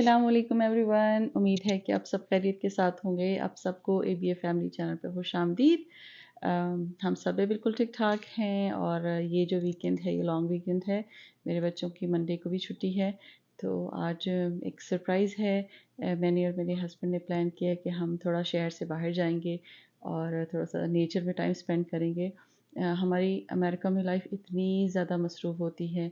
السلام علیکم every one, امید ہے کہ آپ سب خیریت کے ساتھ ہوں گے۔ آپ سب کو اے بی اے فیملی چینل پہ خوش آمدید۔ ہم سب بالکل ٹھیک ٹھاک ہیں، اور یہ جو ویکینڈ ہے یہ لانگ ویکینڈ ہے۔ میرے بچوں کی منڈے کو بھی چھٹی ہے، تو آج ایک سرپرائز ہے۔ میں نے اور میرے ہسبینڈ نے پلان کیا کہ ہم تھوڑا شہر سے باہر جائیں گے اور تھوڑا سا نیچر میں ٹائم اسپینڈ کریں گے۔ ہماری امریکہ میں لائف اتنی زیادہ مصروف ہوتی ہے،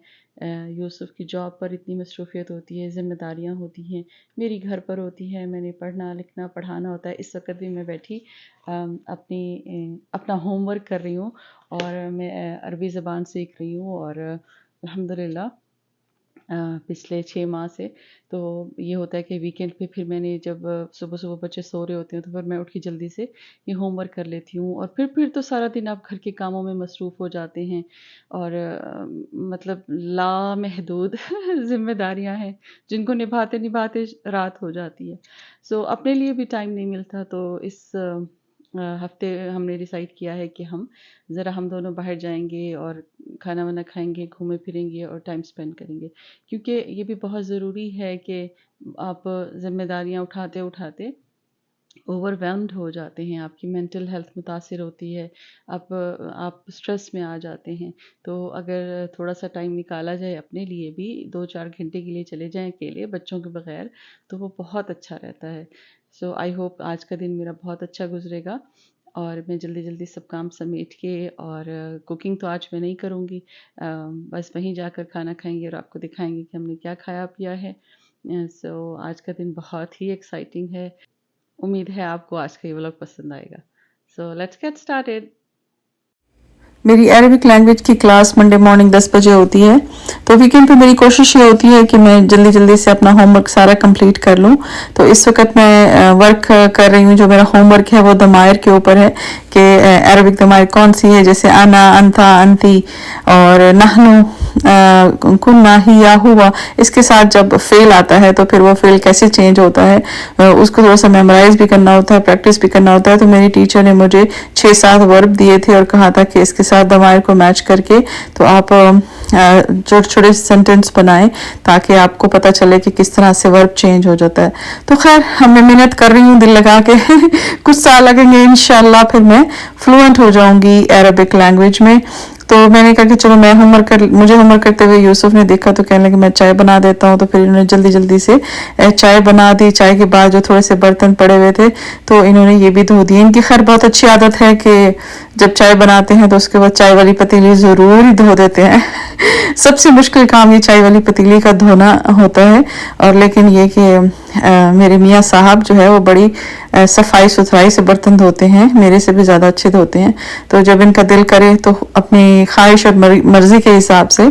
یوسف کی جاب پر اتنی مصروفیت ہوتی ہے، ذمہ داریاں ہوتی ہیں، میری گھر پر ہوتی ہے، میں نے پڑھنا لکھنا پڑھانا ہوتا ہے۔ اس وقت بھی میں بیٹھی اپنا ہوم ورک کر رہی ہوں، اور میں عربی زبان سیکھ رہی ہوں، اور الحمدللہ پچھلے 6 ماہ سے تو یہ ہوتا ہے کہ ویکینڈ پہ پھر میں نے جب صبح صبح بچے سو رہے ہوتے ہیں تو پھر میں اٹھ کے جلدی سے یہ ہوم ورک کر لیتی ہوں، اور پھر تو سارا دن آپ گھر کے کاموں میں مصروف ہو جاتے ہیں، اور مطلب لامحدود ذمہ داریاں ہیں جن کو نبھاتے نبھاتے رات ہو جاتی ہے۔ سو اپنے لیے بھی ٹائم نہیں ملتا، تو اس ہفتے ہم نے ڈیسائیڈ کیا ہے کہ ہم دونوں باہر جائیں گے اور کھانا وانا کھائیں گے، گھومے پھریں گے اور ٹائم اسپینڈ کریں گے، کیونکہ یہ بھی بہت ضروری ہے کہ آپ ذمہ داریاں اٹھاتے اٹھاتے اوور ویلمڈ ہو جاتے ہیں، آپ کی مینٹل ہیلتھ متاثر ہوتی ہے، آپ اسٹریس میں آ جاتے ہیں۔ تو اگر تھوڑا سا ٹائم نکالا جائے اپنے لیے بھی، 2-4 گھنٹے کے لیے چلے جائیں اکیلے بچوں کے بغیر، تو وہ بہت اچھا رہتا ہے۔ سو آئی ہوپ آج کا دن میرا بہت اچھا گزرے گا، اور میں جلدی جلدی سب کام سمیٹ کے، اور کوکنگ تو آج میں نہیں کروں گی، بس وہیں جا کر کھانا کھائیں گے اور آپ کو دکھائیں گے کہ ہم نے کیا کھایا پیا ہے۔ سو آج کا دن بہت ہی ایکسائٹنگ ہے، امید ہے آپ کو آج کا یہ ولاگ پسند آئے گا۔ So let's get started. میری عربک لینگویج کی کلاس منڈے مارننگ 10 بجے ہوتی ہے، تو ویکینڈ پہ میری کوشش یہ ہوتی ہے کہ میں جلدی جلدی سے اپنا ہوم ورک سارا کمپلیٹ کر لوں۔ تو اس وقت میں ورک کر رہی ہوں، جو میرا ہوم ورک ہے وہ ضمائر کے اوپر ہے کہ عربک ضمائر کون سی ہے، جیسے انا، انتا، انتی اور نحنو، کننا، ہیا، ہوا۔ اس کے ساتھ جب فعل آتا ہے تو پھر وہ فعل کیسے چینج ہوتا ہے اس کو تھوڑا سا میمورائز بھی کرنا ہوتا ہے، پریکٹس بھی کرنا ہوتا ہے۔ تو میری ٹیچر نے مجھے 6-7 ورب دیے تھے اور کہا تھا کہ اس کے ساتھ ضمائر کو میچ کر کے تو آپ چھوٹے چھوٹے سینٹنس بنائیں، تاکہ آپ کو پتہ چلے کہ کس طرح سے ورب چینج ہو جاتا ہے۔ تو خیر میں محنت کر رہی ہوں دل لگا کے کچھ سال لگیں گے انشاءاللہ، پھر میں فلوئنٹ ہو جاؤں گی عربک لینگویج میں۔ تو میں نے کہا کہ چلو مجھے ہوم ورک کرتے ہوئے یوسف نے دیکھا تو کہنے لگا میں چائے بنا دیتا ہوں، تو پھر انہوں نے جلدی جلدی سے چائے بنا دی۔ چائے کے بعد جو تھوڑے سے برتن پڑے ہوئے تھے تو انہوں نے یہ بھی دھو دیے۔ ان کی خیر بہت اچھی عادت ہے کہ جب چائے بناتے ہیں تو اس کے بعد چائے والی پتیلی ضرور ہی دھو دیتے ہیں سب سے مشکل کام یہ چائے والی پتیلی کا دھونا ہوتا ہے، اور لیکن یہ کہ میرے میاں صاحب جو ہے وہ بڑی صفائی ستھرائی سے برتن دھوتے ہیں، میرے سے بھی زیادہ اچھے دھوتے ہیں۔ تو جب ان کا دل کرے تو اپنی خواہش اور مرضی کے حساب سے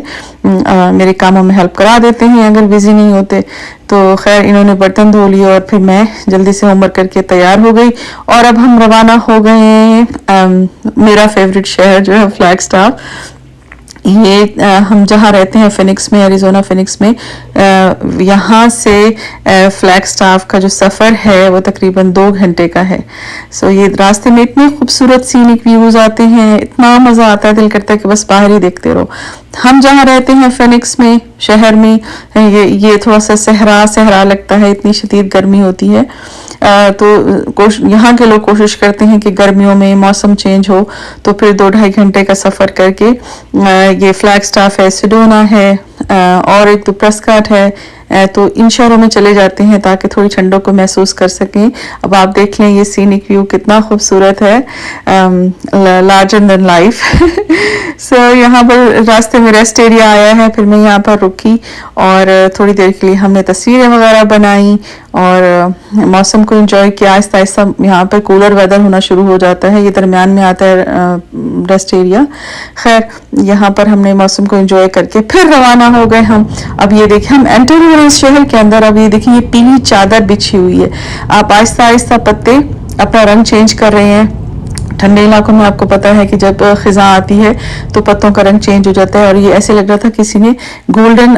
میرے کاموں میں ہیلپ کرا دیتے ہیں اگر بزی نہیں ہوتے۔ تو خیر انہوں نے برتن دھو لیے اور پھر میں جلدی سے ہوم ورک کر کے تیار ہو گئی، اور اب ہم روانہ ہو گئے ہیں میرا فیوریٹ شہر جو ہے فلیگسٹاف۔ یہ ہم جہاں رہتے ہیں فینکس میں، ایریزونا فینکس میں، یہاں سے فلیگسٹاف کا جو سفر ہے وہ تقریباً 2 گھنٹے کا ہے۔ سو یہ راستے میں اتنے خوبصورت سینک ویوز آتے ہیں، اتنا مزہ آتا ہے، دل کرتا ہے کہ بس باہر ہی دیکھتے رہو۔ ہم جہاں رہتے ہیں فینکس میں شہر میں، یہ تھوڑا سا صحرا لگتا ہے، اتنی شدید گرمی ہوتی ہے۔ تو یہاں کے لوگ کوشش کرتے ہیں کہ گرمیوں میں موسم چینج ہو تو پھر 2-2.5 گھنٹے کا سفر کر کے یہ فلیگسٹاف ہے، سیڈونا ہے، اور ایک تو پرسکاٹ ہے، تو ان شہروں میں چلے جاتے ہیں تاکہ تھوڑی ٹھنڈک کو محسوس کر سکیں۔ اب آپ دیکھ لیں یہ سینک ویو کتنا خوبصورت ہے، لارجر دین لائف۔ سو یہاں پر راستے میں ریسٹ ایریا آیا ہے، پھر میں یہاں پر رکی اور تھوڑی دیر کے لیے ہم نے تصویریں وغیرہ بنائیں اور موسم کو انجوائے کیا۔ آہستہ آہستہ یہاں پر کولر ویدر ہونا شروع ہو جاتا ہے، یہ درمیان میں آتا ہے ریسٹ ایریا۔ خیر یہاں پر ہم نے موسم کو انجوائے کر کے پھر روانہ ہو گئے ہم۔ اب یہ دیکھیں ہم انٹر ہوئے اس شہر کے اندر، اب یہ دیکھیں یہ پیلی چادر بچھی ہوئی ہے، آپ آہستہ آہستہ پتے اپنا رنگ چینج کر رہے ہیں، ٹھنڈے علاقوں میں آپ کو پتا ہے کہ جب خزاں آتی ہے تو پتوں کا رنگ چینج ہو جاتا ہے، اور یہ ایسے لگ رہا تھا کسی نے گولڈن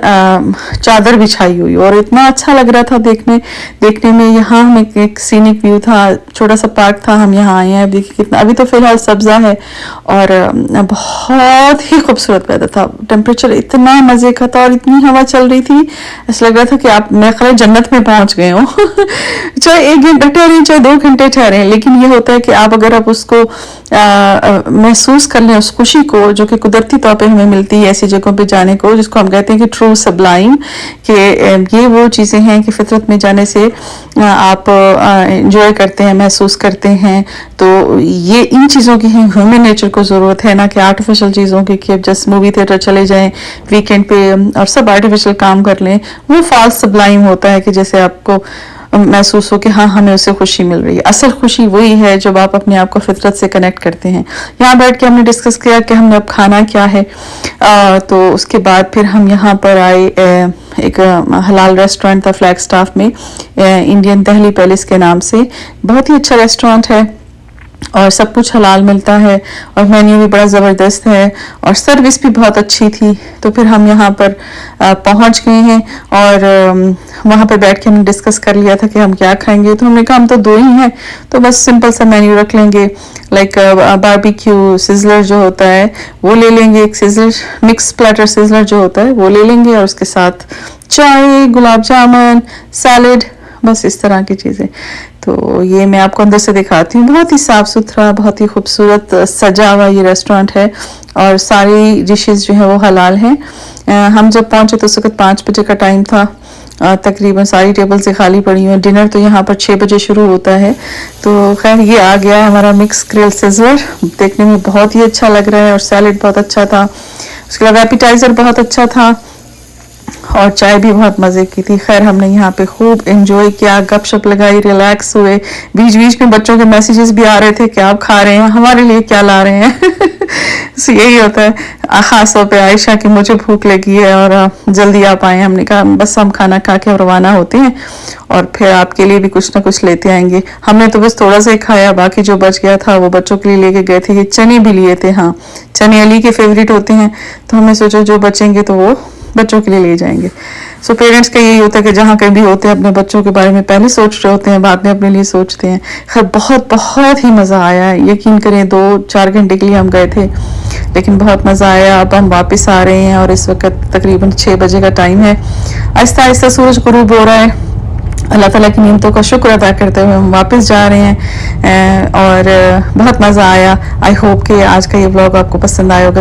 چادر بچھائی ہوئی، اور اتنا اچھا لگ رہا تھا دیکھنے میں. یہاں ہمیں ایک سینک ویو تھا، چھوٹا سا پارک تھا، ہم یہاں آئے ہیں. دیکھیے کتنا، ابھی تو فی الحال سبزہ ہے اور بہت ہی خوبصورت ویدر تھا. ٹیمپریچر اتنا مزے کا تھا اور اتنی ہوا چل رہی تھی، ایسا لگ رہا تھا کہ آپ میں خیال جنت میں پہنچ گئے ہوں. چاہے 1 گھنٹہ ٹھہریں چاہے 2 گھنٹے ٹھہریں، لیکن یہ ہوتا ہے کہ آپ اگر آپ اس کو محسوس کر لیں، اس خوشی کو جو کہ قدرتی طور پہ ہمیں ملتی ہے ایسی جگہوں پہ جانے کو، جس کو ہم کہتے ہیں کہ ٹرو سبلائم، کہ یہ وہ چیزیں ہیں کہ فطرت میں جانے سے آپ انجوائے کرتے ہیں، محسوس کرتے ہیں. تو یہ ان چیزوں کی ہیومن نیچر کو ضرورت ہے، نہ کہ آرٹیفیشل چیزوں کی، کہ جس مووی تھیٹر چلے جائیں ویکینڈ پہ اور سب آرٹیفیشل کام کر لیں. وہ فالس سبلائم ہوتا ہے کہ جیسے آپ کو محسوس ہو کہ ہاں ہمیں اس سے خوشی مل رہی ہے. اصل خوشی وہی ہے جب آپ اپنے آپ کو فطرت سے کنیکٹ کرتے ہیں. یہاں بیٹھ کے ہم نے ڈسکس کیا کہ ہم نے اب کھانا کیا ہے. تو اس کے بعد پھر ہم یہاں پر آئے ایک حلال ریسٹورینٹ تھا فلیگ سٹاف میں، انڈین دہلی پیلس کے نام سے. بہت ہی اچھا ریسٹورینٹ ہے اور سب کچھ حلال ملتا ہے، اور مینیو بھی بڑا زبردست ہے، اور سروس بھی بہت اچھی تھی. تو پھر ہم یہاں پر پہنچ گئے ہیں، اور وہاں پہ بیٹھ کے ہم نے ڈسکس کر لیا تھا کہ ہم کیا کھائیں گے. تو ہم نے کہا ہم تو 2 ہی ہیں، تو بس سمپل سا مینیو رکھ لیں گے، لائک باربیکیو سزلر جو ہوتا ہے وہ لے لیں گے، ایک سزلر مکس پلیٹر سزلر جو ہوتا ہے وہ لے لیں گے، اور اس کے ساتھ چائے، گلاب جامن، سیلڈ، بس اس طرح کی چیزیں. تو یہ میں آپ کو اندر سے دکھاتی ہوں. بہت ہی صاف ستھرا، بہت ہی خوبصورت سجا ہوا یہ ریسٹورینٹ ہے، اور ساری ڈشز جو ہیں وہ حلال ہیں. ہم جب پہنچے تو اس وقت 5 بجے کا ٹائم تھا، تقریباً ساری ٹیبل سے خالی پڑی ہوئی ہیں. ڈنر تو یہاں پر 6 بجے شروع ہوتا ہے. تو خیر یہ آ گیا ہے ہمارا مکس گرل سزلر، دیکھنے میں بہت ہی اچھا لگ رہا ہے، اور سیلڈ بہت اچھا تھا. اس کے علاوہ ایپیٹائزر بہت اچھا تھا، اور چائے بھی بہت مزے کی تھی. خیر ہم نے یہاں پہ خوب انجوائے کیا، گپ شپ لگائی، ریلیکس ہوئے. بیچ بیچ میں بچوں کے میسیجز بھی آ رہے تھے کہ آپ کھا رہے ہیں، ہمارے لیے کیا لا رہے ہیں. یہی ہوتا ہے خاص طور پہ عائشہ کہ مجھے بھوک لگی ہے اور جلدی آپ آئیں. ہم نے کہا بس ہم کھانا کھا کے روانہ ہوتے ہیں، اور پھر آپ کے لیے بھی کچھ نہ کچھ لیتے آئیں گے. ہم نے تو بس تھوڑا سا ہی کھایا، باقی جو بچ گیا تھا وہ بچوں کے لیے لے کے گئے تھے. یہ چنے بھی لیے تھے، ہاں چنے علی کے فیوریٹ ہوتے ہیں، تو ہم نے سوچا جو بچیں گے تو وہ بچوں کے لیے لے جائیں گے. سو پیرنٹس کا یہی ہوتا ہے کہ جہاں کہیں بھی ہوتے ہیں اپنے بچوں کے بارے میں پہلے سوچ رہے ہوتے ہیں، بعد میں اپنے لیے سوچتے ہیں. خیر بہت ہی مزہ آیا، یقین کریں 2-4 گھنٹے کے لیے ہم گئے تھے، لیکن بہت مزہ آیا. اب ہم واپس آ رہے ہیں، اور اس وقت تقریباً 6 بجے کا ٹائم ہے. آہستہ آہستہ سورج غروب ہو رہا ہے. اللہ تعالیٰ کی نعمتوں کا شکر ادا کرتے ہوئے ہم واپس جا رہے ہیں، اور بہت مزہ آیا. آئی ہوپ کہ آج کا یہ ولاگ آپ کو پسند آیا ہوگا.